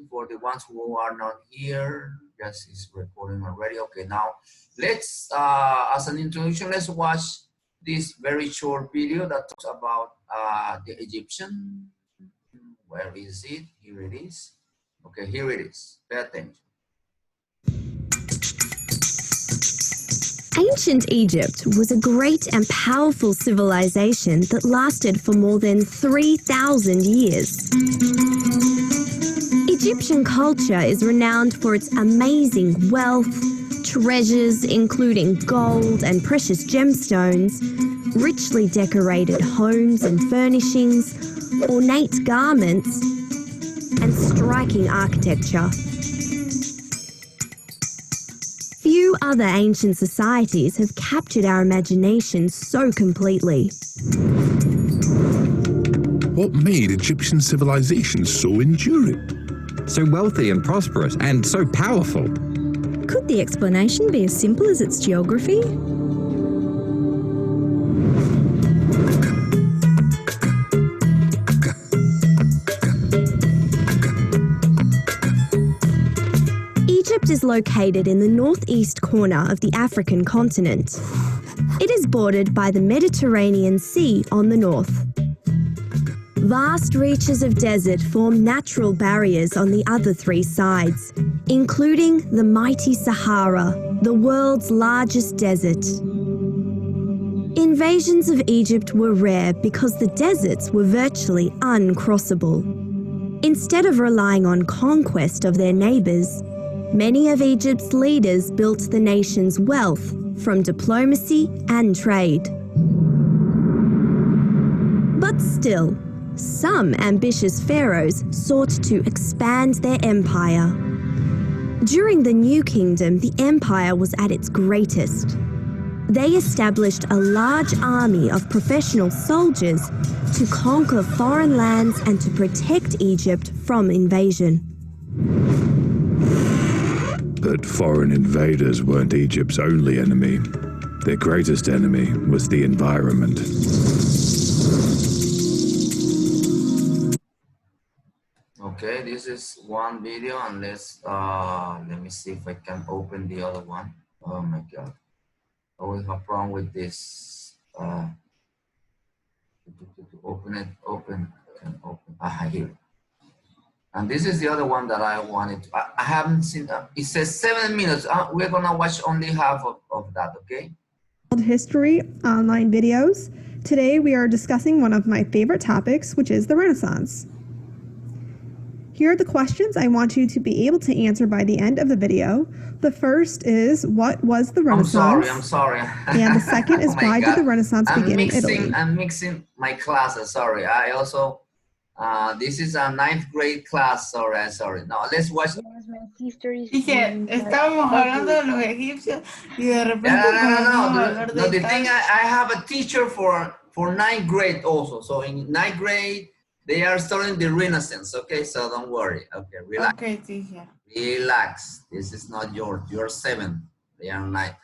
for the ones who are not here. Yes, it's recording already. Okay, now let's, as an introduction, let's watch this very short video that talks about the Egyptian. Where is it? Here it is. Okay, here it is. Pay attention. Ancient Egypt was a great and powerful civilization that lasted for more than 3,000 years. Egyptian culture is renowned for its amazing wealth, treasures including gold and precious gemstones, richly decorated homes and furnishings, ornate garments, and striking architecture. Few other ancient societies have captured our imagination so completely. What made Egyptian civilization so enduring? So wealthy and prosperous, and so powerful. Could the explanation be as simple as its geography? Egypt is located in the northeast corner of the African continent. It is bordered by the Mediterranean Sea on the north. Vast reaches of desert form natural barriers on the other three sides, including the mighty Sahara, the world's largest desert. Invasions of Egypt were rare because the deserts were virtually uncrossable. Instead of relying on conquest of their neighbours, many of Egypt's leaders built the nation's wealth from diplomacy and trade. But still, some ambitious pharaohs sought to expand their empire. During the New Kingdom, the empire was at its greatest. They established a large army of professional soldiers to conquer foreign lands and to protect Egypt from invasion. But foreign invaders weren't Egypt's only enemy. Their greatest enemy was the environment. Okay, this is one video, and let me see if I can open the other one. Oh my God, I always have problem with this. Open it, open. Here. And this is the other one that I wanted. I haven't seen. It says 7 minutes. We're gonna watch only half of that. Okay. History online videos. Today we are discussing one of my favorite topics, which is the Renaissance. Here are the questions I want you to be able to answer by the end of the video. The first is, what was the Renaissance? I'm sorry. And the second is, why did the Renaissance begin in Italy? I'm mixing my classes, sorry. I also, this is a 9th grade class, sorry. Now, let's watch. Dije, estábamos hablando de los egipcios y de repente No, the thing, I have a teacher for 9th grade also. So in 9th grade, they are starting the Renaissance, okay? So don't worry, okay, relax. Okay, teacher. Relax, this is not yours, you're 7, they are 9.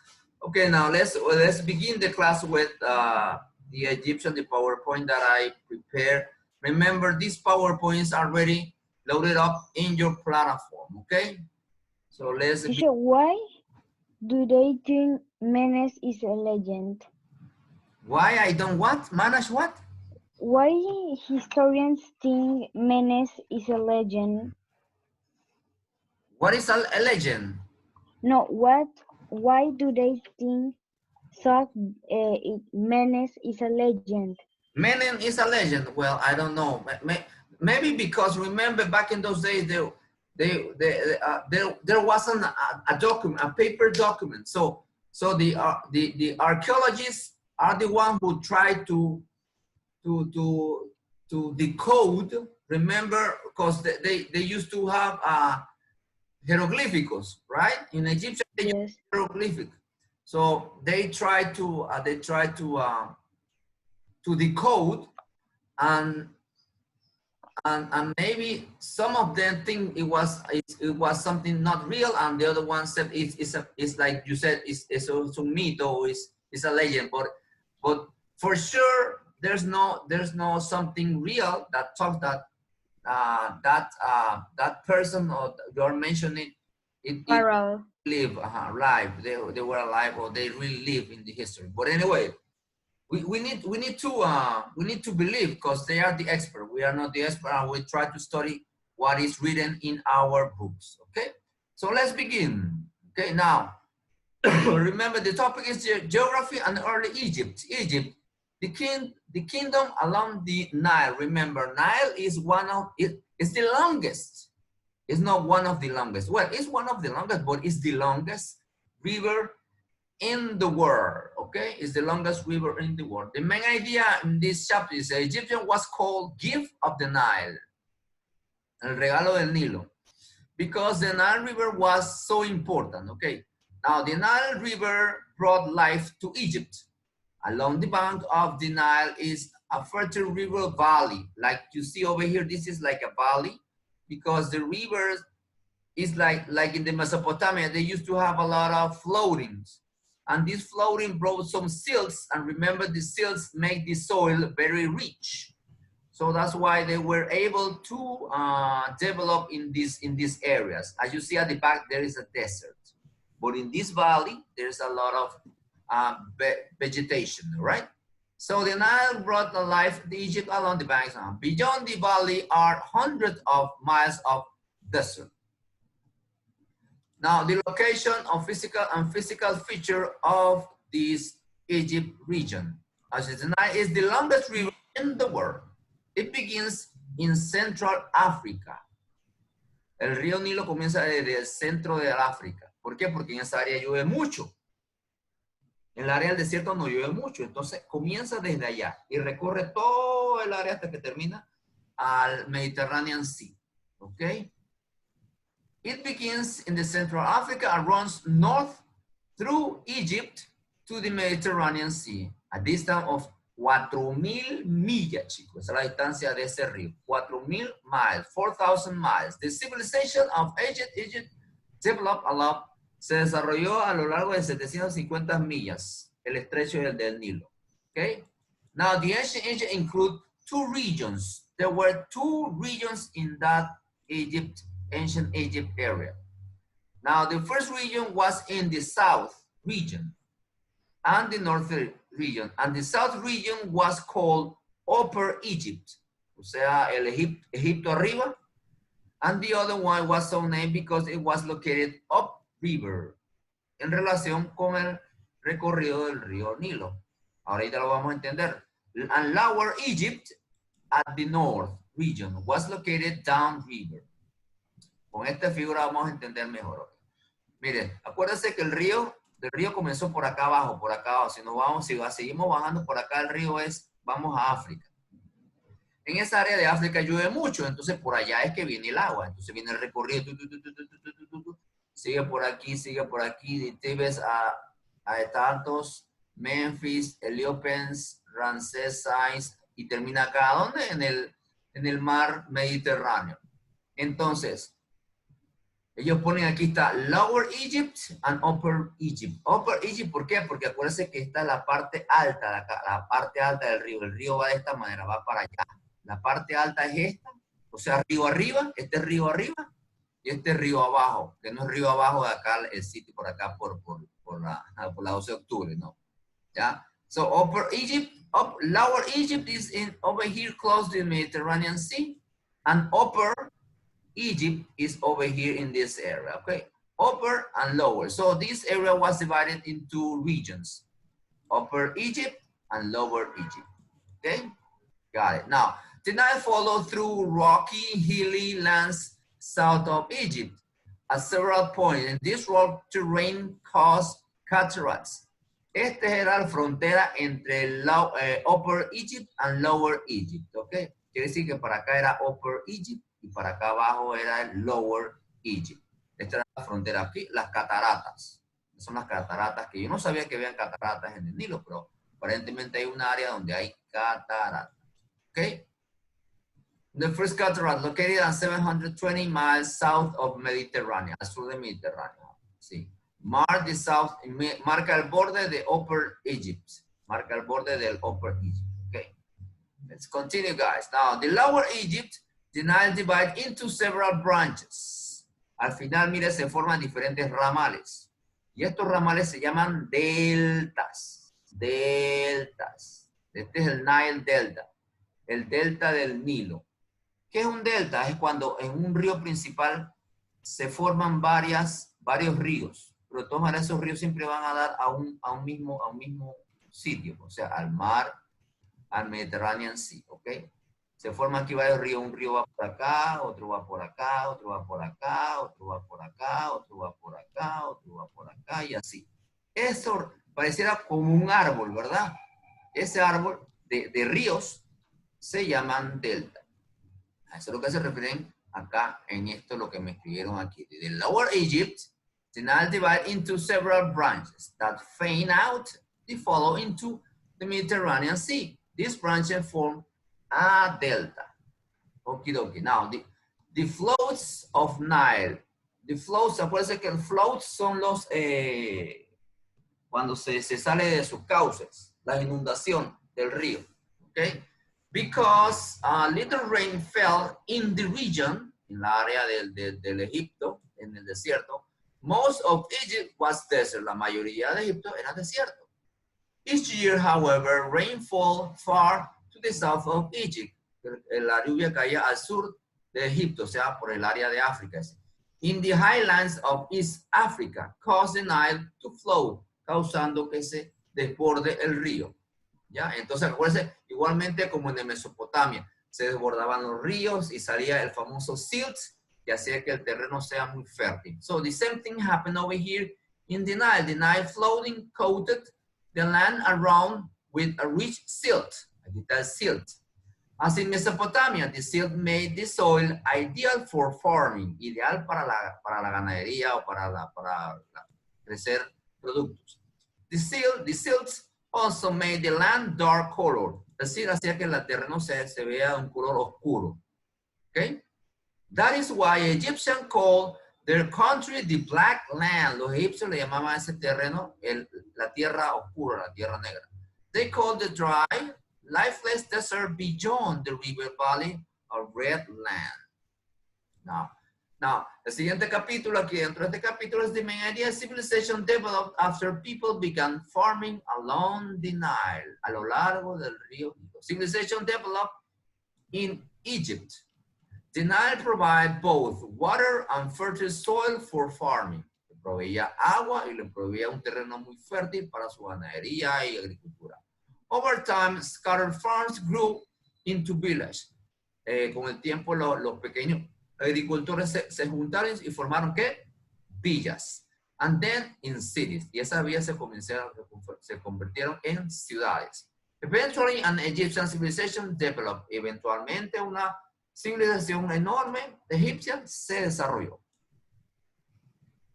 Okay, now let's begin the class with the Egyptian, the PowerPoint that I prepared. Remember, these PowerPoints are already loaded up in your platform, okay? So let's Teacher, why do they think Menes is a legend? Why I don't what? Manage what? Why historians think Menes is a legend? What is a legend? No, why do they think Menes is a legend? Menem is a legend. Well, I don't know. Maybe because remember back in those days, there wasn't a document, a paper document. So the archaeologists are the one who tried to decode. Remember, because they used to have hieroglyphicos, right? In Egyptian, they use hieroglyphic. So they try to decode, and maybe some of them think it was something not real, and the other one said it's like you said, it's also myth or it's a legend. But for sure there's no something real that talks that that person or you're mentioning it Pharaoh. live alive. They were alive or they really live in the history. But anyway, we need to believe because they are the expert. We are not the expert, and we try to study what is written in our books. Okay, so let's begin. Okay, now remember the topic is geography and early Egypt. Egypt, the kingdom along the Nile. Remember, Nile is it's the longest. It's not one of the longest. Well, it's one of the longest, but it's the longest river in the world. Okay, it's the longest river in the world. The main idea in this chapter is the Egyptian was called gift of the Nile, el regalo del Nilo, because the Nile River was so important. Okay, now the Nile River brought life to Egypt. Along the bank of the Nile is a fertile river valley. Like you see over here, this is like a valley because the river is like in the Mesopotamia, they used to have a lot of floatings. And this floating brought some silts, and remember the silts make the soil very rich. So that's why they were able to develop in these areas. As you see at the back, there is a desert. But in this valley, there's a lot of vegetation, right? So the Nile brought the life to Egypt along the banks. Beyond the valley are hundreds of miles of desert. Now, the location of physical feature of this Egypt region. As the Nile is the longest river in the world. It begins in Central Africa. El río Nilo comienza desde el centro de África. ¿Por qué? Porque en esa área llueve mucho. En el área del desierto no llueve mucho. Entonces comienza desde allá y recorre todo el área hasta que termina al Mediterranean Sea. ¿Ok? It begins in the Central Africa and runs north through Egypt to the Mediterranean Sea, a distance of 4,000 millas, chicos. Esa es la distancia de ese río. 4,000 miles, 4,000 miles. The civilization of Egypt developed a lot. Se desarrolló a lo largo de 750 millas, el estrecho del Nilo. Okay? Now, the ancient Egypt include two regions. There were two regions in that ancient Egypt area. Now, the first region was in the south region and the north region. And the south region was called Upper Egypt, o sea, el Egipto arriba. And the other one was so named because it was located upriver, en relación con el recorrido del río Nilo. Ahorita lo vamos a entender. And Lower Egypt at the north region was located downriver. Con esta figura vamos a entender mejor. Miren, acuérdense que el río comenzó por acá abajo, por acá abajo. Si seguimos bajando por acá, el río vamos a África. En esa área de África llueve mucho, entonces por allá es que viene el agua. Entonces viene el recorrido, sigue por aquí, de Tebes a tantos, Memphis, Heliópolis, Ramsés, y termina acá, ¿dónde? En el mar Mediterráneo. Entonces, ellos ponen aquí está Lower Egypt and Upper Egypt. Upper Egypt, ¿por qué? Porque acuérdense que esta es la parte alta, la parte alta del río. El río va de esta manera, va para allá. La parte alta es esta, o sea, río arriba, este es río arriba, y este es río abajo, que no es río abajo de acá, el sitio por acá, por la 12 de octubre, ¿no? ¿Ya? So, Upper Egypt, Lower Egypt is over here close to the Mediterranean Sea, and Upper Egypt is over here in this area, okay? Upper and lower. So this area was divided into regions. Upper Egypt and Lower Egypt, okay? Got it. Now, the Nile followed through rocky, hilly lands south of Egypt at several points. And this rock terrain caused cataracts. Esta era la frontera entre el Upper Egypt and Lower Egypt, okay? Quiere decir que para acá era Upper Egypt y para acá abajo era el Lower Egypt. Esta era la frontera aquí, las cataratas. Son las cataratas que yo no sabía que habían cataratas en el Nilo, pero aparentemente hay un área donde hay cataratas. Okay? The first cataract located at 720 miles south of Mediterranean, al sur del Mediterráneo. Sí. Marca el borde de Upper Egypt. Marca el borde del Upper Egypt. Okay. Let's continue, guys. Now, the Lower Egypt The Nile divides into several branches. Al final, mire, se forman diferentes ramales. Y estos ramales se llaman deltas. Deltas. Este es el Nile Delta. El delta del Nilo. ¿Qué es un delta? Es cuando en un río principal se forman varios ríos. Pero de todas maneras esos ríos siempre van a dar a un mismo sitio. O sea, al mar, al Mediterranean Sea. ¿Ok? Se forman aquí varios ríos. Un río va por acá, otro va por acá, otro va por acá, otro va por acá, otro va por acá, otro va por acá y así. Eso pareciera como un árbol, ¿verdad? Ese árbol de ríos se llaman delta. A eso es lo que se refieren acá en esto, lo que me escribieron aquí. The Lower Egypt, the Nile divided into several branches that fan out, they follow into the Mediterranean Sea. These branches form a delta. Okie dokie. Now, the floats of Nile. The floats, acuérdense que los floats son los, cuando se sale de sus cauces, la inundación del río. Okay? Because little rain fell in the region, en la área del Egipto, en el desierto, most of Egypt was desert. La mayoría de Egipto era desierto. Each year, however, rainfall far to the south of Egypt. La lluvia caía al sur de Egipto, o sea, por el área de África. In the highlands of East Africa, caused the Nile to flow, causando que se desborde el río. ¿Ya? Entonces, acuérdense, igualmente como en Mesopotamia, se desbordaban los ríos y salía el famoso silt, que hacía que el terreno sea muy fértil. So, the same thing happened over here in the Nile. The Nile flooding coated the land around with a rich silt. Aquí está el silt. As in Mesopotamia, the silt made the soil ideal for farming, ideal para la ganadería o para crecer productos. The silt also made the land dark color. Es decir, hacía que el terreno se vea de un color oscuro. Okay? That is why Egyptians called their country the black land. Los egipcios le llamaban a ese terreno la tierra oscura, la tierra negra. They called the dry, lifeless desert beyond the river valley a red land. Now, el siguiente capítulo, aquí dentro de este capítulo, es the main idea. Civilization developed after people began farming along the Nile, a lo largo del río Nilo. Civilization developed in Egypt. The Nile provided both water and fertile soil for farming. Le proveía agua y le proveía un terreno muy fértil para su ganadería y agricultura. Over time, scattered farms grew into villages. Con el tiempo, los pequeños agricultores se juntaron y formaron, ¿qué? Villas. And then in cities. Y esas villas se convirtieron en ciudades. Eventually, an Egyptian civilization developed. Eventualmente, una civilización enorme egipcia se desarrolló.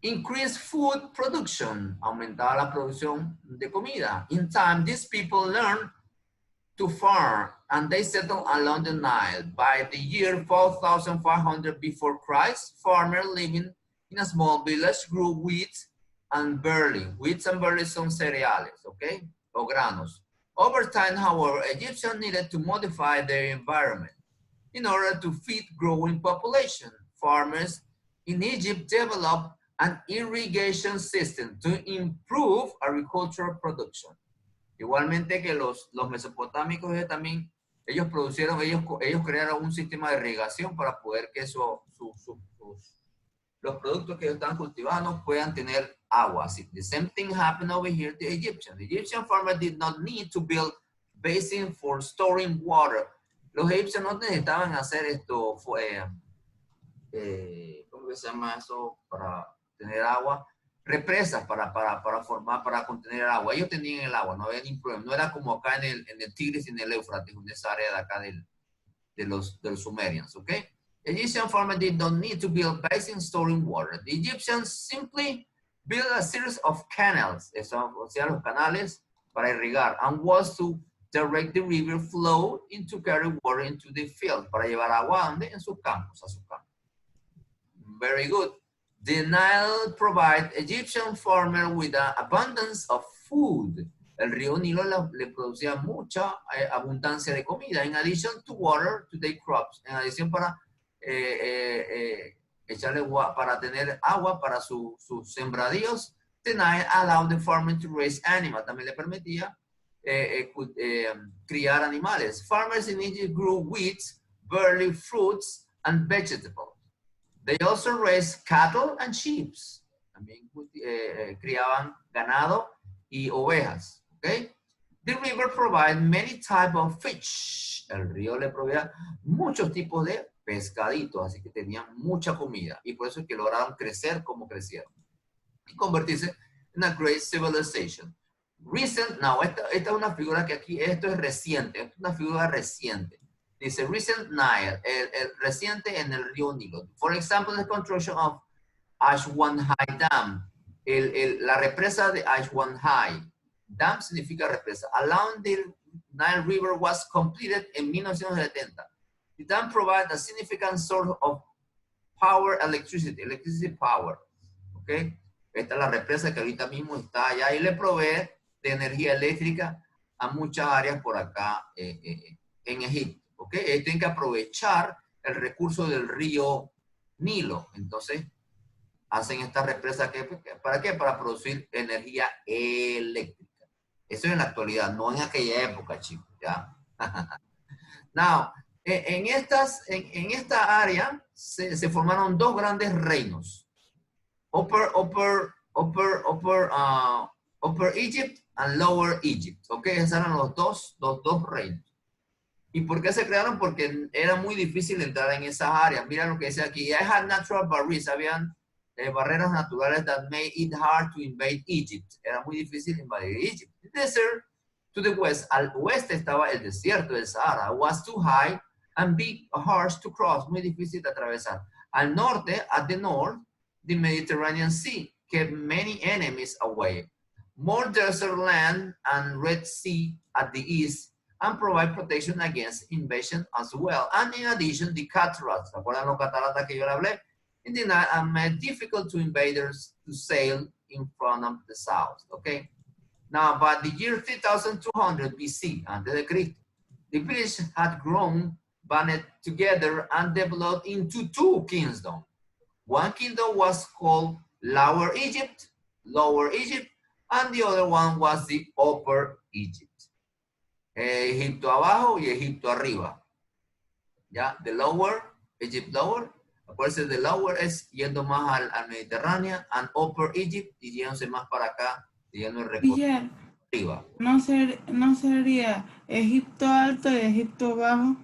Increased food production. Aumentaba la producción de comida. In time, these people learned to farm, and they settled along the Nile. By the year 4500 before Christ, farmers living in a small village grew wheat and barley. Wheat and barley son cereales, okay? O granos. Over time, however, Egyptians needed to modify their environment in order to feed growing population. Farmers in Egypt developed an irrigation system to improve agricultural production. Igualmente que los mesopotámicos también, ellos crearon un sistema de irrigación para poder que los productos que ellos están cultivando puedan tener agua. Así, the same thing happened over here to the Egyptians. The Egyptian farmer did not need to build basins for storing water. Los egipcios no necesitaban hacer esto, ¿cómo que se llama eso? Para tener agua. Represas para contener el agua. Ellos tenían el agua, no había ningún problema. No era como acá en el Tigris y en el Éufrates, en esa área de acá de los Sumerians, ¿ok? Egyptian farmers did not need to build basins storing water. The Egyptians simply built a series of canals, o sea, los canales para irrigar, and was to direct the river flow into carry water into the field, para llevar agua ¿dónde? En sus campos, a sus campos. Very good. The Nile provides Egyptian farmers with an abundance of food. El río Nilo le producía mucha abundancia de comida. In addition to water to their crops. En adición para echarle para tener agua para sus sembradíos. The Nile allowed the farming to raise animals. También le permitía criar animales. Farmers in Egypt grew wheat, barley, fruits, and vegetables. They also raised cattle and sheep. También criaban ganado y ovejas. Okay? The river provided many types of fish. El río le proveía muchos tipos de pescaditos, así que tenían mucha comida. Y por eso es que lograron crecer como crecieron. Y convertirse en a great civilization. Recent, now, esta es una figura que aquí, esto es reciente, es una figura reciente. Dice recent Nile, el reciente en el río Nilo. For example, the construction of Aswanhai Dam, la represa de Aswanhai. Dam significa represa. Along the Nile River was completed en 1970. The dam provides a significant source of power, electricity power. Okay. Esta es la represa que ahorita mismo está allá y le provee de energía eléctrica a muchas áreas por acá en Egipto. ¿Okay? Tienen que aprovechar el recurso del río Nilo. Entonces, hacen esta represa. ¿Para qué? Para producir energía eléctrica. Eso es en la actualidad, no en aquella época, chicos. ¿Ya? Now, en esta área se formaron dos grandes reinos. Upper Egypt and Lower Egypt. Ok, esos eran los dos reinos. ¿Y por qué se crearon? Porque era muy difícil entrar en esas áreas. Mira lo que dice aquí. I had natural barriers. Habían barreras naturales that made it hard to invade Egypt. Era muy difícil invadir Egypt. The desert to the west. Al oeste estaba el desierto del Sahara. Was too high and big, harsh to cross. Muy difícil de atravesar. Al norte, at the north, the Mediterranean Sea kept many enemies away. More desert land and Red Sea at the east and provide protection against invasion as well. And in addition, the cataracts, ¿se acuerdan los cataratas que yo le hablé? In the night, made difficult to invaders to sail in front of the south. Okay. Now, by the year 3200 BC, antes de Cristo, the village had grown, banded together, and developed into two kingdoms. One kingdom was called Lower Egypt, and the other one was the Upper Egypt. Egipto abajo y Egipto arriba. ¿Ya? The Lower, Egypt Lower. Acuérdense, the Lower es yendo más al Mediterráneo, and Upper Egypt, yéndose más para acá, yendo el recorrido arriba. ¿No sería Egipto alto y Egipto bajo?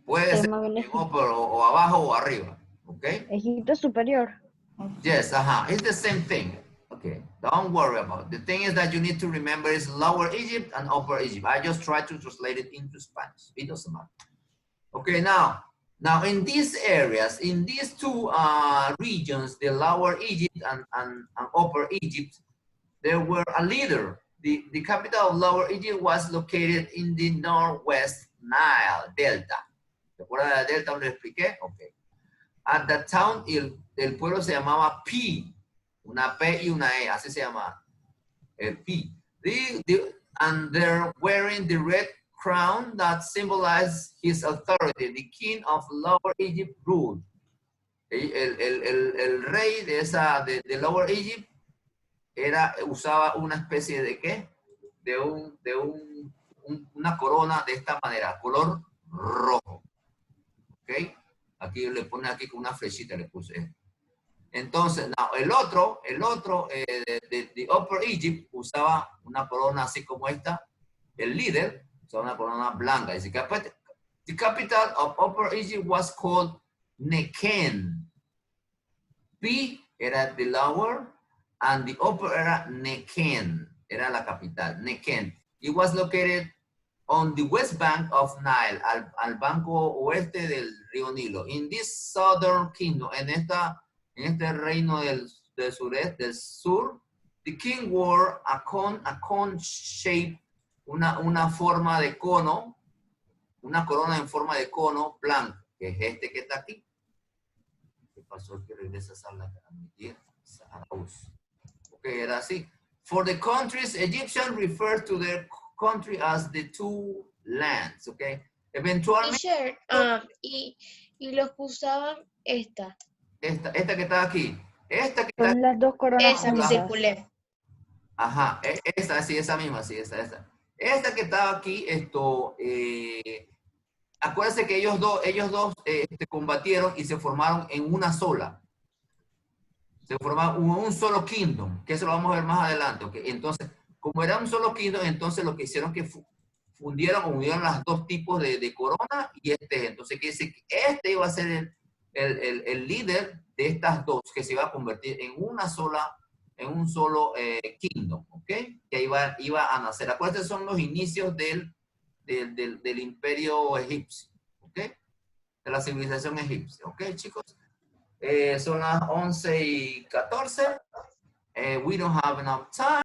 Puede ser upper, o abajo o arriba. Okay? Egipto superior. Yes, it's the same thing. Okay, don't worry about it. The thing is that you need to remember is Lower Egypt and Upper Egypt. I just try to translate it into Spanish. It doesn't matter. Okay, now in these areas, in these two regions, the Lower Egypt and Upper Egypt, there were a leader. The capital of Lower Egypt was located in the Northwest Nile Delta. ¿Se acuerdan de la Delta donde le expliqué? Okay. At the town, el pueblo se llamaba Pi, una P y una E, así se llama, el Pi. And they're wearing the red crown that symbolized his authority. The king of Lower Egypt ruled. El rey de Lower Egypt usaba una especie de ¿qué? Una corona de esta manera, color rojo. ¿Ok? Aquí le pone aquí con una flechita, le puse. Entonces, el otro de Upper Egypt usaba una corona así como esta. El líder usaba una corona blanca. Dice, the capital of Upper Egypt was called Neken. P era the lower and the upper era Neken. Era la capital, Neken. It was located on the west bank of Nile, al banco oeste del río Nilo. In this southern kingdom, en este reino del sur, the king wore a cone shape, una forma de cono, una corona en forma de cono blanco, que es este que está aquí. ¿Qué pasó? Que regresa a admitir. Ok, era así. For the countries, Egyptians refer to their country as the two lands, okay? Eventualmente. Teacher, y Y los que usaban esta. Esta que está aquí. Esta que está Son las dos coronas Esa que juntas. circulé. Ajá, esa, sí, esa misma, sí, esa. Esta que estaba aquí, acuérdense que ellos dos combatieron y se formaron en una sola. Se formaron un solo kingdom, que eso lo vamos a ver más adelante. ¿Okay? Entonces, como era un solo kingdom, entonces lo que hicieron que unieron las dos tipos de corona y entonces quiere decir que este iba a ser el líder de estas dos, que se iba a convertir en un solo kingdom, ¿ok? Que iba a nacer. Acuérdense, son los inicios del imperio egipcio, ¿ok? De la civilización egipcia, ¿ok, chicos? Son las 11:14. We don't have enough time.